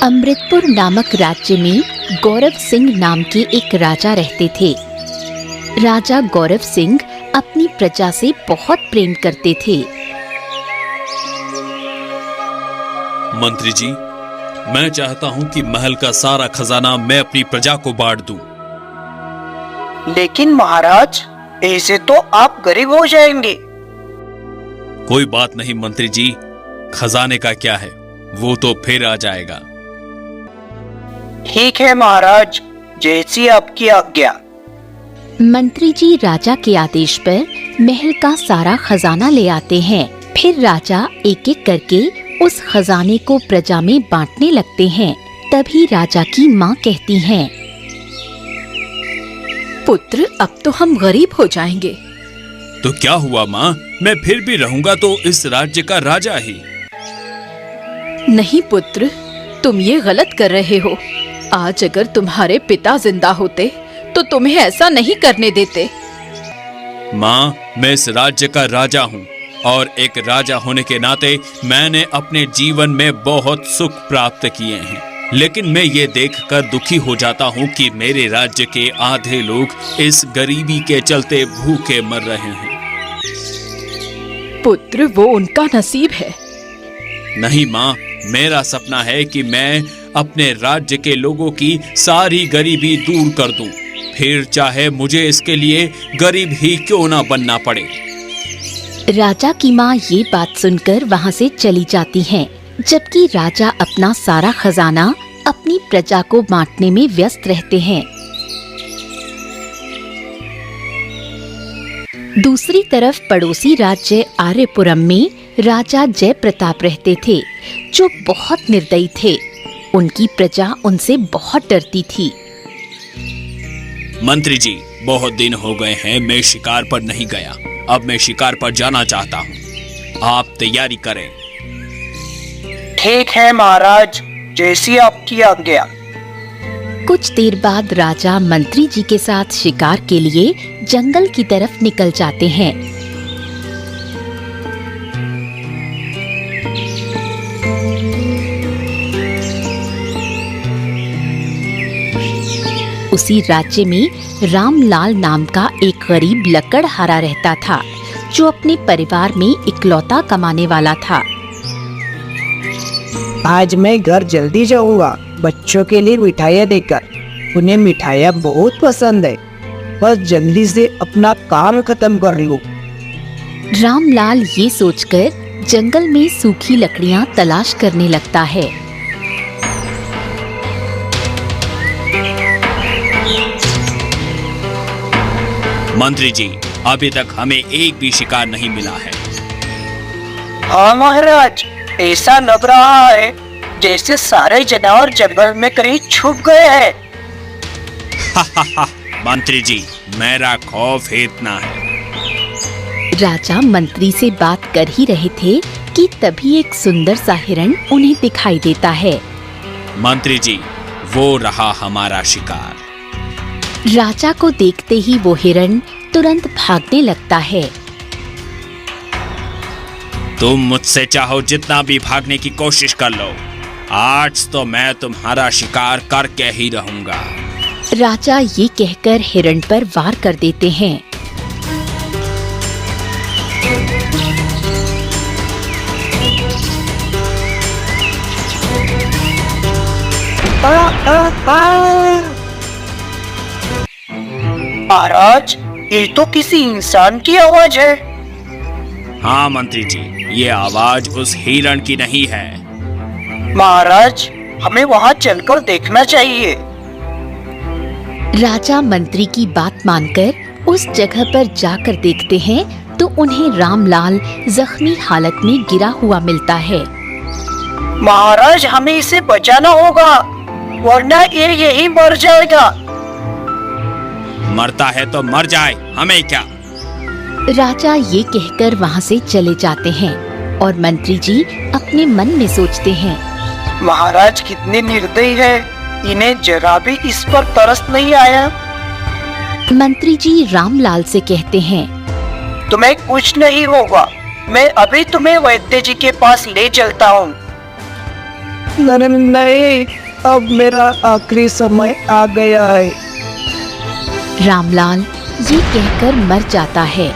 अमृतपुर नामक राज्य में गौरव सिंह नाम के एक राजा रहते थे। राजा गौरव सिंह अपनी प्रजा से बहुत प्रेम करते थे। मंत्री जी, मैं चाहता हूँ कि महल का सारा खजाना मैं अपनी प्रजा को बांट दूं। लेकिन महाराज, ऐसे तो आप गरीब हो जाएंगे। कोई बात नहीं मंत्री जी, खजाने का क्या है, वो तो फिर आ जाएगा। ठीक है महाराज, जैसी आपकी आज्ञा। मंत्री जी राजा के आदेश पर महल का सारा खजाना ले आते हैं। फिर राजा एक एक करके उस खजाने को प्रजा में बांटने लगते हैं। तभी राजा की माँ कहती हैं, पुत्र, अब तो हम गरीब हो जाएंगे। तो क्या हुआ माँ, मैं फिर भी रहूंगा तो इस राज्य का राजा ही। नहीं पुत्र, तुम ये गलत कर रहे हो। आज अगर तुम्हारे पिता जिंदा होते तो तुम्हें ऐसा नहीं करने देते। माँ, मैं इस राज्य का राजा हूँ और एक राजा होने के नाते मैंने अपने जीवन में बहुत सुख प्राप्त किए हैं। लेकिन मैं ये देखकर दुखी हो जाता हूँ कि मेरे राज्य के आधे लोग इस गरीबी के चलते भूखे मर रहे हैं। पुत्र, वो उनका नसीब है। नहीं माँ, मेरा सपना है कि मैं अपने राज्य के लोगों की सारी गरीबी दूर कर दूं, फिर चाहे मुझे इसके लिए गरीब ही क्यों ना बनना पड़े। राजा की माँ ये बात सुनकर वहाँ से चली जाती हैं, जबकि राजा अपना सारा खजाना अपनी प्रजा को बांटने में व्यस्त रहते हैं। दूसरी तरफ पड़ोसी राज्य आर्यपुरम में राजा जय प्रताप रहते थे, जो बहुत निर्दयी थे। उनकी प्रजा उनसे बहुत डरती थी। मंत्री जी, बहुत दिन हो गए हैं मैं शिकार पर नहीं गया। अब मैं शिकार पर जाना चाहता हूँ, आप तैयारी करें। ठीक है महाराज, जैसी आपकी आज्ञा। कुछ देर बाद राजा मंत्री जी के साथ शिकार के लिए जंगल की तरफ निकल जाते हैं। उसी राज्य में रामलाल नाम का एक गरीब लकड़हारा रहता था, जो अपने परिवार में इकलौता कमाने वाला था। आज मैं घर जल्दी जाऊंगा, बच्चों के लिए मिठाइयाँ देकर। उन्हें मिठाइयाँ बहुत पसंद है। बस जल्दी से अपना काम खत्म कर लूं। रामलाल ये सोचकर जंगल में सूखी लकड़ियाँ तलाश करने लगता है। मंत्री जी, अभी तक हमें एक भी शिकार नहीं मिला है। हाँ महाराज, ऐसा लग रहा है जैसे सारे जानवर जंगल में कहीं छुप गए हैं। मंत्री जी, मेरा खौफ इतना है। राजा मंत्री से बात कर ही रहे थे कि तभी एक सुंदर सा हिरण उन्हें दिखाई देता है। मंत्री जी, वो रहा हमारा शिकार। राजा को देखते ही वो हिरण तुरंत भागने लगता है। तुम मुझसे चाहो जितना भी भागने की कोशिश कर लो, आज तो मैं तुम्हारा शिकार करके ही रहूंगा। राजा ये कहकर हिरण पर वार कर देते हैं। महाराज, ये तो किसी इंसान की आवाज है। हाँ मंत्री जी, ये आवाज उस हिरण की नहीं है। महाराज, हमें वहाँ चलकर देखना चाहिए। राजा मंत्री की बात मानकर उस जगह पर जाकर देखते हैं तो उन्हें रामलाल जख्मी हालत में गिरा हुआ मिलता है। महाराज, हमें इसे बचाना होगा, वरना ये यही मर जाएगा। मरता है तो मर जाए, हमें क्या। राजा ये कहकर वहाँ से चले जाते हैं और मंत्री जी अपने मन में सोचते हैं, महाराज कितने निर्दयी है, इन्हें जरा भी इस पर तरस नहीं आया। मंत्री जी रामलाल से कहते हैं, तुम्हें कुछ नहीं होगा, मैं अभी तुम्हें वैद्य जी के पास ले चलता हूँ। नहीं, अब मेरा आखिरी समय आ गया है। रामलाल ये कहकर मर जाता है।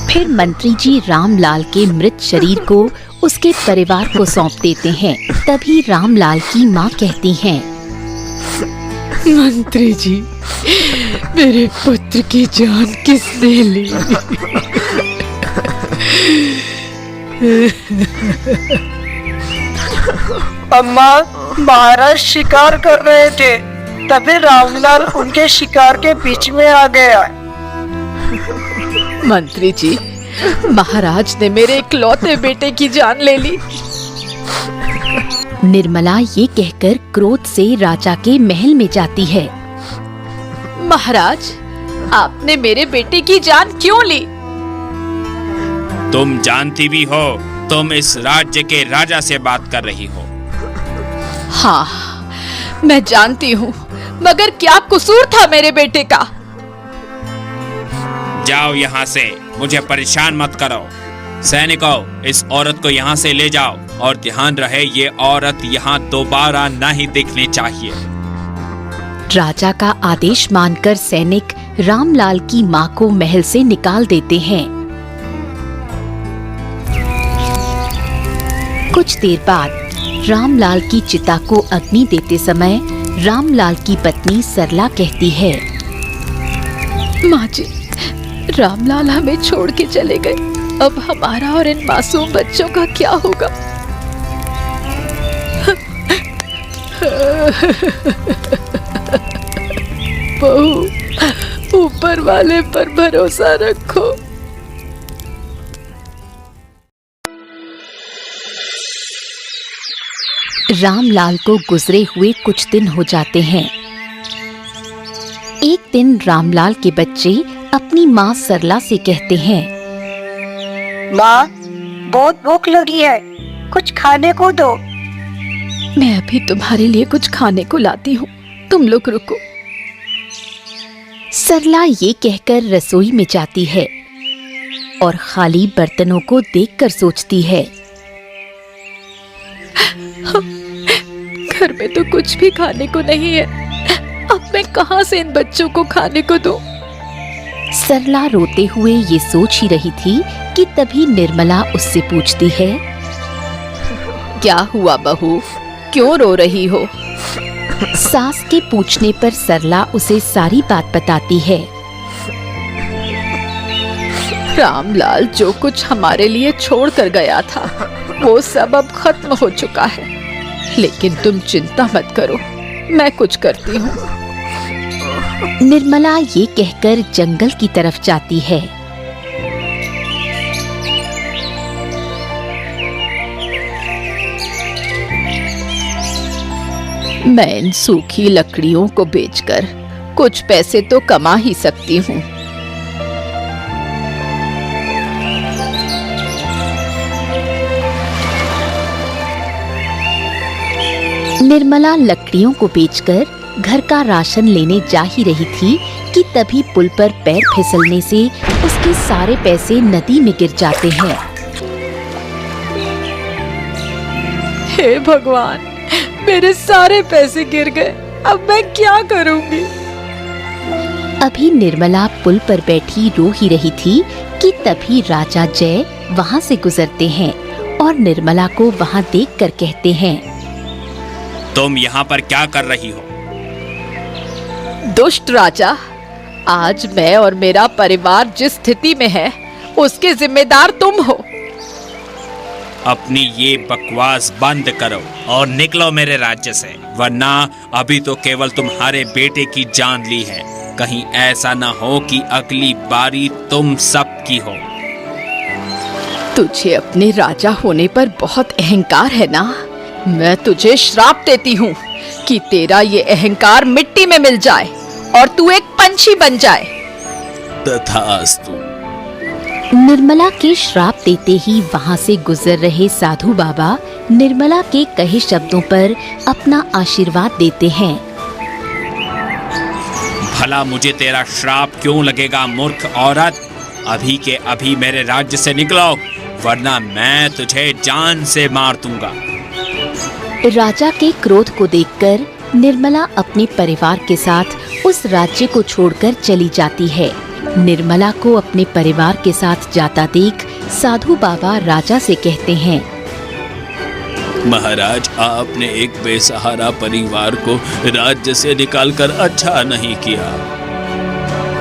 फिर मंत्री जी रामलाल के मृत शरीर को उसके परिवार को सौंप देते हैं। तभी रामलाल की माँ कहती हैं, मंत्री जी, मेरे पुत्र की जान किसने ली? अम्मा, महाराज शिकार कर रहे थे, तभी रामलाल उनके शिकार के बीच में आ गया। मंत्री जी, महाराज ने मेरे इकलौते बेटे की जान ले ली। निर्मला ये कहकर क्रोध से राजा के महल में जाती है। महाराज, आपने मेरे बेटे की जान क्यों ली? तुम जानती भी हो, तुम इस राज्य के राजा से बात कर रही हो। हाँ, मैं जानती हूँ, मगर क्या कसूर था मेरे बेटे का? जाओ यहाँ से, मुझे परेशान मत करो। सैनिकों, इस औरत को यहाँ से ले जाओ और ध्यान रहे ये औरत यहाँ दोबारा नहीं दिखनी चाहिए। राजा का आदेश मानकर सैनिक रामलाल की माँ को महल से निकाल देते हैं। कुछ देर बाद रामलाल की चिता को अग्नि देते समय रामलाल की पत्नी सरला कहती है, माँ जी, रामलाल हमें छोड़ के चले गए। अब हमारा और इन मासूम बच्चों का क्या होगा? बहू, ऊपर वाले पर भरोसा रखो। रामलाल को गुजरे हुए कुछ दिन हो जाते हैं। एक दिन रामलाल के बच्चे अपनी माँ सरला से कहते हैं, माँ, बहुत भूख लगी है, कुछ खाने को दो। मैं अभी तुम्हारे लिए कुछ खाने को लाती हूँ, तुम लोग रुको। सरला ये कहकर रसोई में जाती है और खाली बर्तनों को देखकर सोचती है, घर में तो कुछ भी खाने को नहीं है, अब मैं कहाँ से इन बच्चों को खाने को दूं? सरला रोते हुए ये सोच ही रही थी कि तभी निर्मला उससे पूछती है, क्या हुआ बहू, क्यों रो रही हो? सास के पूछने पर सरला उसे सारी बात बताती है। रामलाल जो कुछ हमारे लिए छोड़ कर गया था, वो सब अब खत्म हो चुका है। लेकिन तुम चिंता मत करो, मैं कुछ करती हूँ। निर्मला ये कहकर जंगल की तरफ जाती है। मैं इन सूखी लकड़ियों को बेचकर कुछ पैसे तो कमा ही सकती हूँ। निर्मला लकड़ियों को बेचकर घर का राशन लेने जा ही रही थी कि तभी पुल पर पैर फिसलने से उसके सारे पैसे नदी में गिर जाते हैं। हे भगवान, मेरे सारे पैसे गिर गए, अब मैं क्या करूंगी? अभी निर्मला पुल पर बैठी रो ही रही थी कि तभी राजा जय वहां से गुजरते हैं और निर्मला को वहां देखकर कहते हैं, तुम यहाँ पर क्या कर रही हो? दुष्ट राजा, आज मैं और मेरा परिवार जिस स्थिति में है, उसके जिम्मेदार तुम हो। अपनी ये बकवास बंद करो और निकलो मेरे राज्य से, वरना अभी तो केवल तुम्हारे बेटे की जान ली है। कहीं ऐसा ना हो कि अगली बारी तुम सबकी हो। तुझे अपने राजा होने पर बहुत अहंकार है ना? मैं तुझे श्राप देती हूँ कि तेरा ये अहंकार मिट्टी में मिल जाए और तू एक पंछी बन जाए। तथास्तु। निर्मला के श्राप देते ही वहां से गुजर रहे साधु बाबा निर्मला के कहे शब्दों पर अपना आशीर्वाद देते हैं। भला मुझे तेरा श्राप क्यों लगेगा मूर्ख औरत? अभी के अभी मेरे राज्य से निकलो, वरना मैं तुझे जान से मार दूंगा। राजा के क्रोध को देखकर निर्मला अपने परिवार के साथ उस राज्य को छोड़कर चली जाती है। निर्मला को अपने परिवार के साथ जाता देख साधु बाबा राजा से कहते हैं, महाराज, आपने एक बेसहारा परिवार को राज्य से निकालकर अच्छा नहीं किया।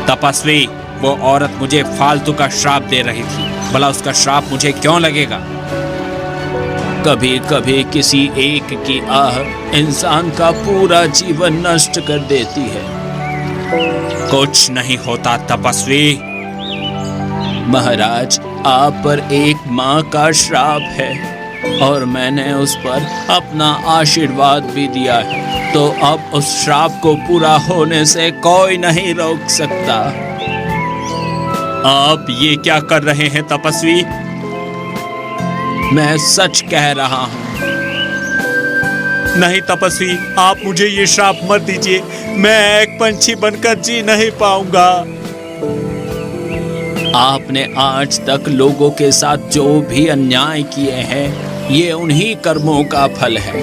तपस्वी, वो औरत मुझे फालतू का श्राप दे रही थी, भला उसका श्राप मुझे क्यों लगेगा? कभी कभी किसी एक की आह इंसान का पूरा जीवन नष्ट कर देती है। कुछ नहीं होता तपस्वी। महाराज, आप पर एक माँ का श्राप है और मैंने उस पर अपना आशीर्वाद भी दिया है, तो अब उस श्राप को पूरा होने से कोई नहीं रोक सकता। आप ये क्या कर रहे हैं तपस्वी? मैं सच कह रहा हूं। नहीं तपस्वी, आप मुझे ये श्राप मत दीजिए, मैं एक पंछी बनकर जी नहीं पाऊंगा। आपने आज तक लोगों के साथ जो भी अन्याय किए हैं, ये उन्हीं कर्मों का फल है।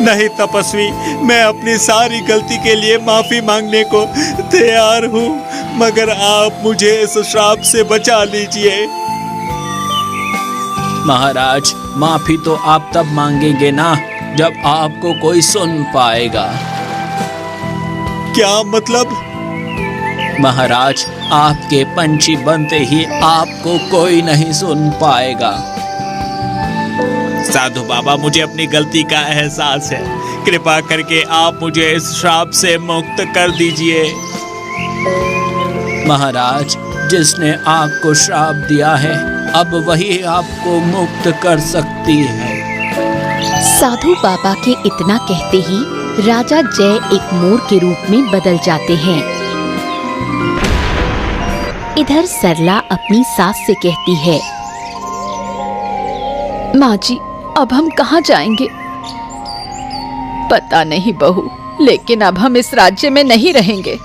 नहीं तपस्वी, मैं अपनी सारी गलती के लिए माफी मांगने को तैयार हूँ, मगर आप मुझे इस श्राप से बचा लीजिए। महाराज, माफी तो आप तब मांगेंगे ना जब आपको कोई सुन पाएगा। क्या मतलब? महाराज, आपके पंछी बनते ही आपको कोई नहीं सुन पाएगा। साधु बाबा, मुझे अपनी गलती का एहसास है, कृपा करके आप मुझे इस श्राप से मुक्त कर दीजिए। महाराज, जिसने आपको श्राप दिया है, अब वही आपको मुक्त कर सकती है। साधु बाबा के इतना कहते ही राजा जय एक मोर के रूप में बदल जाते हैं। इधर सरला अपनी सास से कहती है, माँ जी, अब हम कहाँ जाएंगे? पता नहीं बहू, लेकिन अब हम इस राज्य में नहीं रहेंगे।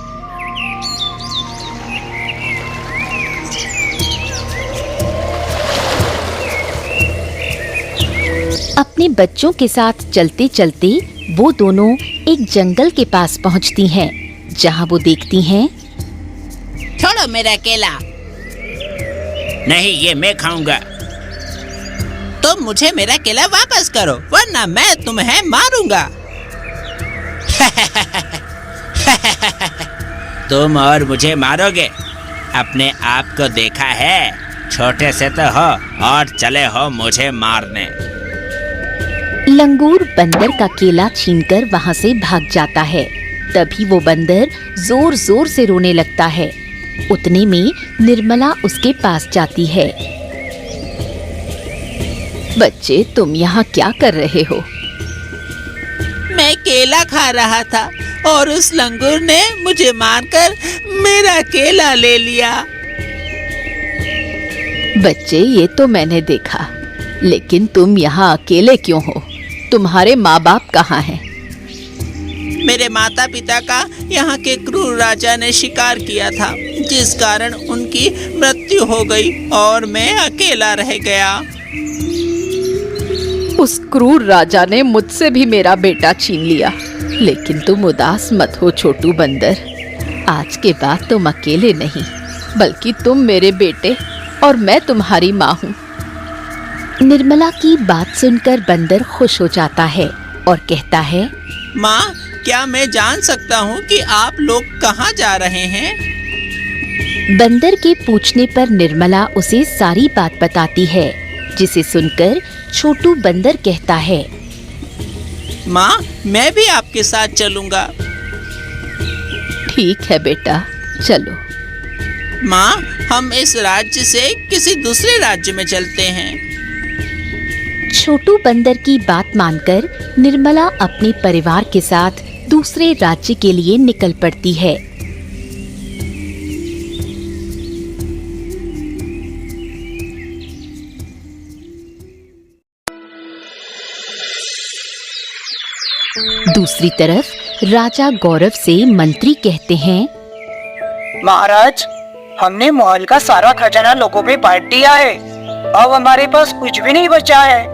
अपने बच्चों के साथ चलते चलते वो दोनों एक जंगल के पास पहुंचती हैं, जहां वो देखती हैं, छोड़ो मेरा केला। नहीं, ये मैं खाऊंगा। तुम मुझे मेरा केला वापस करो, वरना मैं तुम्हें मारूंगा। तुम और मुझे मारोगे? अपने आप को देखा है? छोटे से तो हो और चले हो मुझे मारने। लंगूर बंदर का केला छीनकर वहां से भाग जाता है। तभी वो बंदर जोर जोर से रोने लगता है। उतने में निर्मला उसके पास जाती है। बच्चे, तुम यहाँ क्या कर रहे हो? मैं केला खा रहा था और उस लंगूर ने मुझे मारकर मेरा केला ले लिया। बच्चे, ये तो मैंने देखा, लेकिन तुम यहाँ अकेले क्यों हो? तुम्हारे माँ बाप कहाँ हैं? मेरे माता पिता का यहाँ के क्रूर राजा ने शिकार किया था, जिस कारण उनकी मृत्यु हो गई और मैं अकेला रह गया। उस क्रूर राजा ने मुझसे भी मेरा बेटा छीन लिया, लेकिन तुम उदास मत हो छोटू बंदर। आज के बाद तुम अकेले नहीं, बल्कि तुम मेरे बेटे और मैं तुम्हारी माँ हूँ। निर्मला की बात सुनकर बंदर खुश हो जाता है और कहता है, माँ, क्या मैं जान सकता हूँ कि आप लोग कहाँ जा रहे हैं? बंदर के पूछने पर निर्मला उसे सारी बात बताती है, जिसे सुनकर छोटू बंदर कहता है, माँ, मैं भी आपके साथ चलूंगा। ठीक है बेटा, चलो। माँ, हम इस राज्य से किसी दूसरे राज्य में चलते हैं। छोटू बंदर की बात मानकर निर्मला अपने परिवार के साथ दूसरे राज्य के लिए निकल पड़ती है। दूसरी तरफ राजा गौरव से मंत्री कहते हैं, महाराज, हमने महल का सारा खजाना लोगों पे बांट दिया है। अब हमारे पास कुछ भी नहीं बचा है।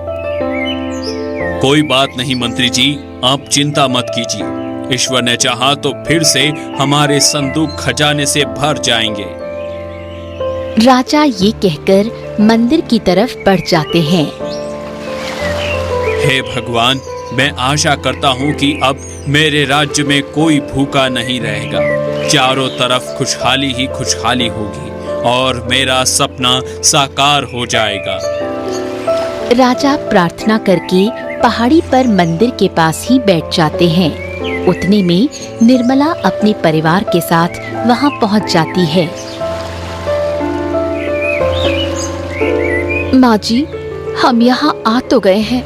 कोई बात नहीं मंत्री जी, आप चिंता मत कीजिए। ईश्वर ने चाहा तो फिर से हमारे संदूक खजाने से भर जाएंगे। राजा ये कहकर मंदिर की तरफ बढ़ जाते हैं। हे भगवान, मैं आशा करता हूँ कि अब मेरे राज्य में कोई भूखा नहीं रहेगा। चारों तरफ खुशहाली ही खुशहाली होगी और मेरा सपना साकार हो जाएगा। राजा प्रार्थना करके पहाड़ी पर मंदिर के पास ही बैठ जाते हैं। उतने में निर्मला अपने परिवार के साथ वहां पहुंच जाती है। माँ जी, हम यहाँ आ तो गए हैं,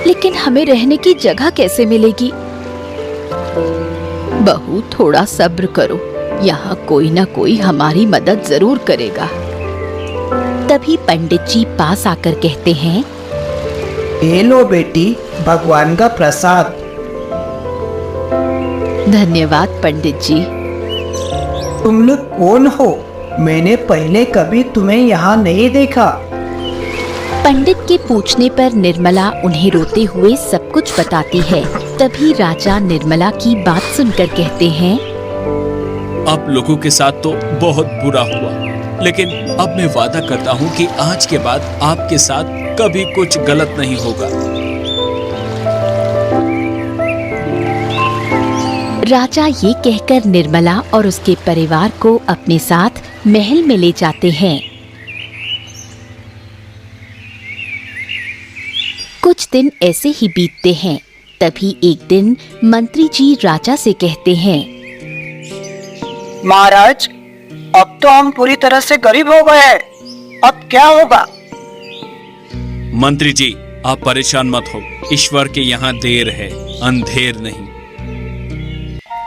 लेकिन हमें रहने की जगह कैसे मिलेगी? बहू, थोड़ा सब्र करो, यहाँ कोई ना कोई हमारी मदद जरूर करेगा। तभी पंडित जी पास आकर कहते हैं, ये लो बेटी, भगवान का प्रसाद। धन्यवाद पंडित जी। तुम लोग कौन हो? मैंने पहले कभी तुम्हें यहाँ नहीं देखा। पंडित के पूछने पर निर्मला उन्हें रोते हुए सब कुछ बताती है। तभी राजा निर्मला की बात सुनकर कहते हैं, आप लोगों के साथ तो बहुत बुरा हुआ, लेकिन अब मैं वादा करता हूँ कि आज के बाद आपके साथ कभी कुछ गलत नहीं होगा। राजा ये कहकर निर्मला और उसके परिवार को अपने साथ महल में ले जाते हैं। कुछ दिन ऐसे ही बीतते हैं। तभी एक दिन मंत्री जी राजा से कहते हैं, महाराज, अब तो हम पूरी तरह से गरीब हो गए हैं। अब क्या होगा? मंत्री जी, आप परेशान मत हो। ईश्वर के यहाँ देर है, अंधेर नहीं।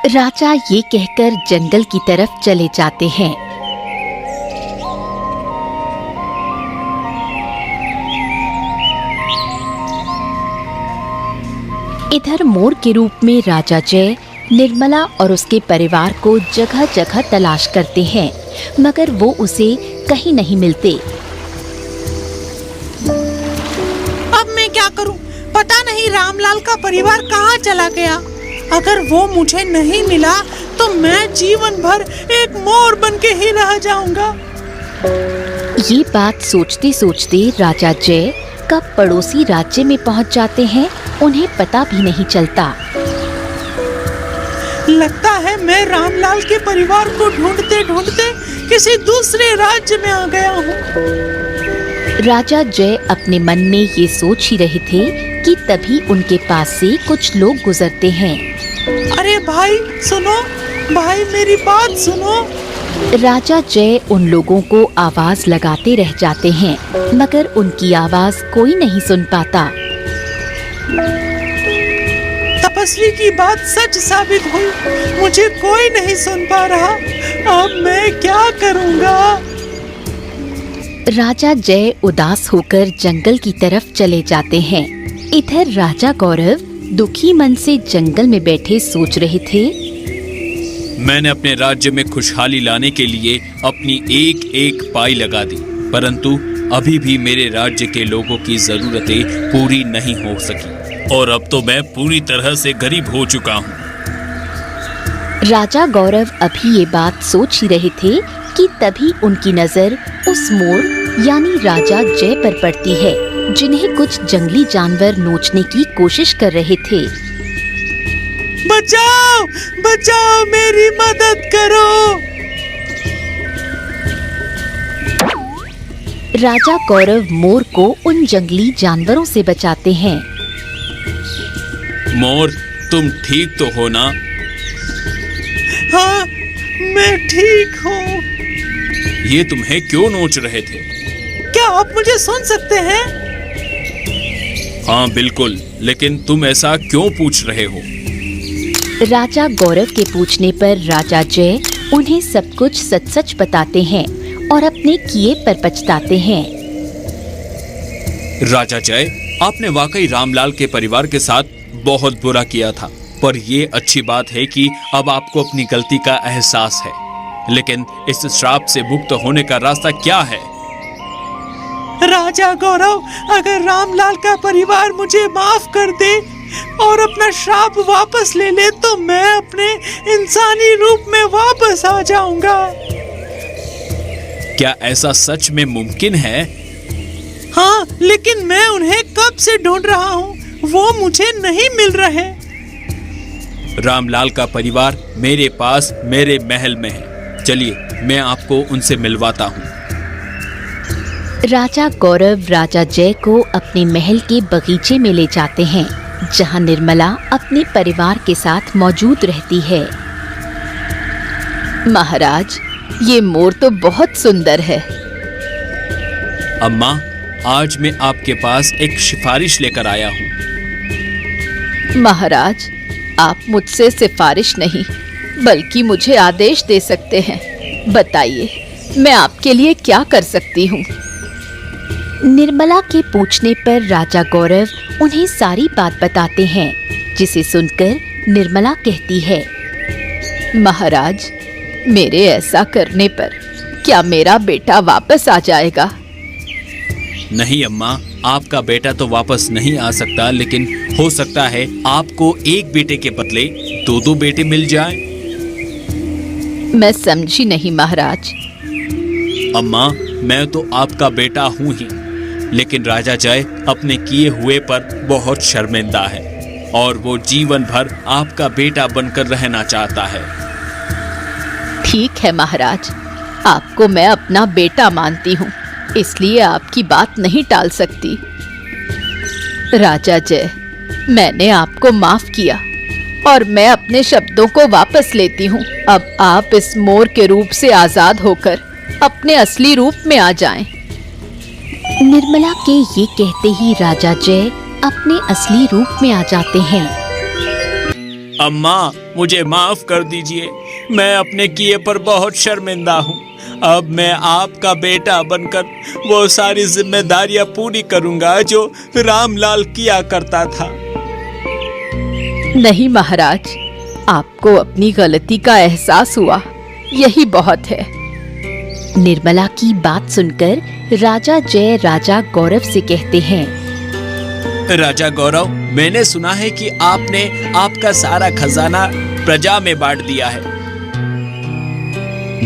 राजा ये कहकर जंगल की तरफ चले जाते हैं। इधर मोर के रूप में राजा जय निर्मला और उसके परिवार को जगह जगह तलाश करते हैं, मगर वो उसे कहीं नहीं मिलते। अब मैं क्या करूं? पता नहीं रामलाल का परिवार कहाँ चला गया। अगर वो मुझे नहीं मिला तो मैं जीवन भर एक मोर बन के ही रह जाऊंगा। ये बात सोचते सोचते राजा जय कब पड़ोसी राज्य में पहुंच जाते हैं, उन्हें पता भी नहीं चलता। लगता है मैं रामलाल के परिवार को ढूंढते ढूंढते किसी दूसरे राज्य में आ गया हूँ। राजा जय अपने मन में ये सोच ही रहे थे कि तभी उनके पास से कुछ लोग गुजरते हैं। अरे भाई सुनो, भाई मेरी बात सुनो। राजा जय उन लोगों को आवाज लगाते रह जाते हैं, मगर उनकी आवाज कोई नहीं सुन पाता। तपस्वी की बात सच साबित हुई, मुझे कोई नहीं सुन पा रहा। अब मैं क्या करूँगा? राजा जय उदास होकर जंगल की तरफ चले जाते हैं। इधर राजा गौरव दुखी मन से जंगल में बैठे सोच रहे थे, मैंने अपने राज्य में खुशहाली लाने के लिए अपनी एक एक पाई लगा दी, परंतु अभी भी मेरे राज्य के लोगों की जरूरतें पूरी नहीं हो सकी और अब तो मैं पूरी तरह से गरीब हो चुका हूँ। राजा गौरव अभी ये बात सोच ही रहे थे कि तभी उनकी नजर उस मोर यानी राजा जय पर पड़ती है, जिन्हें कुछ जंगली जानवर नोचने की कोशिश कर रहे थे। बचाओ, बचाओ, मेरी मदद करो। राजा गौरव मोर को उन जंगली जानवरों से बचाते हैं। मोर, तुम ठीक तो हो ना? हाँ, मैं ठीक हूँ। ये तुम्हें क्यों नोच रहे थे? क्या आप मुझे सुन सकते हैं? हाँ बिल्कुल, लेकिन तुम ऐसा क्यों पूछ रहे हो? राजा गौरव के पूछने पर राजा जय उन्हें सब कुछ सच सच बताते हैं और अपने किए पर पछताते हैं। राजा जय, आपने वाकई रामलाल के परिवार के साथ बहुत बुरा किया था, पर ये अच्छी बात है कि अब आपको अपनी गलती का एहसास है। लेकिन इस श्राप से मुक्त होने का रास्ता क्या है? राजा गौरव, अगर रामलाल का परिवार मुझे माफ कर दे और अपना श्राप वापस ले ले तो मैं अपने इंसानी रूप में वापस आ जाऊंगा। क्या ऐसा सच में मुमकिन है? हाँ, लेकिन मैं उन्हें कब से ढूंढ रहा हूँ, वो मुझे नहीं मिल रहे। रामलाल का परिवार मेरे पास मेरे महल में है। चलिए मैं आपको उनसे मिलवाता हूँ। राजा गौरव राजा जय को अपने महल के बगीचे में ले जाते हैं, जहां निर्मला अपने परिवार के साथ मौजूद रहती है। महाराज, ये मोर तो बहुत सुंदर है। अम्मा, आज मैं आपके पास एक सिफारिश लेकर आया हूँ। महाराज, आप मुझसे सिफारिश नहीं बल्कि मुझे आदेश दे सकते हैं। बताइए, मैं आपके लिए क्या कर सकती हूँ? निर्मला के पूछने पर राजा गौरव उन्हें सारी बात बताते हैं, जिसे सुनकर निर्मला कहती है, महाराज, मेरे ऐसा करने पर क्या मेरा बेटा वापस आ जाएगा? नहीं अम्मा, आपका बेटा तो वापस नहीं आ सकता, लेकिन हो सकता है आपको एक बेटे के बदले दो बेटे मिल जाएं। मैं समझी नहीं महाराज। अम्मा, मैं तो आपका बेटा हूँ ही, लेकिन राजा जय अपने किए हुए पर बहुत शर्मिंदा है और वो जीवन भर आपका बेटा बनकर रहना चाहता है। ठीक है महाराज, आपको मैं अपना बेटा मानती हूँ, इसलिए आपकी बात नहीं टाल सकती। राजा जय, मैंने आपको माफ किया और मैं अपने शब्दों को वापस लेती हूँ। अब आप इस मोर के रूप से आजाद होकर अपने असली रूप में आ जाएं। निर्मला के ये कहते ही राजा जय अपने असली रूप में आ जाते हैं। अम्मा, मुझे माफ कर दीजिए, मैं अपने किए पर बहुत शर्मिंदा हूँ। अब मैं आपका बेटा बनकर वो सारी जिम्मेदारियां पूरी करूंगा जो रामलाल किया करता था। नहीं महाराज, आपको अपनी गलती का एहसास हुआ, यही बहुत है। निर्मला की बात सुनकर राजा जय राजा गौरव से कहते हैं, राजा गौरव, मैंने सुना है कि आपने आपका सारा खजाना प्रजा में बांट दिया है।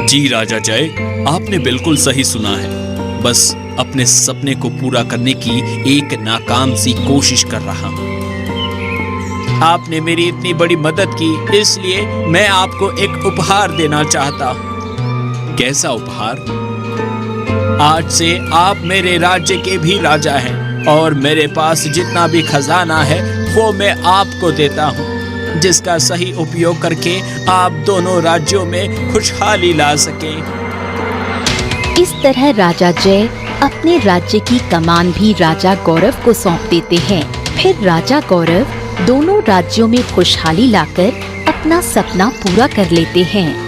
जी राजा जय, आपने बिल्कुल सही सुना है। बस अपने सपने को पूरा करने की एक नाकाम सी कोशिश कर रहा हूँ। आपने मेरी इतनी बड़ी मदद की, इसलिए मैं आपको एक उपहार देना चाहता हूँ। कैसा उपहार? आज से आप मेरे राज्य के भी राजा हैं और मेरे पास जितना भी खजाना है वो मैं आपको देता हूँ, जिसका सही उपयोग करके आप दोनों राज्यों में खुशहाली ला सकें। इस तरह राजा जय अपने राज्य की कमान भी राजा गौरव को सौंप देते हैं। फिर राजा गौरव दोनों राज्यों में खुशहाली लाकर अपना सपना पूरा कर लेते हैं।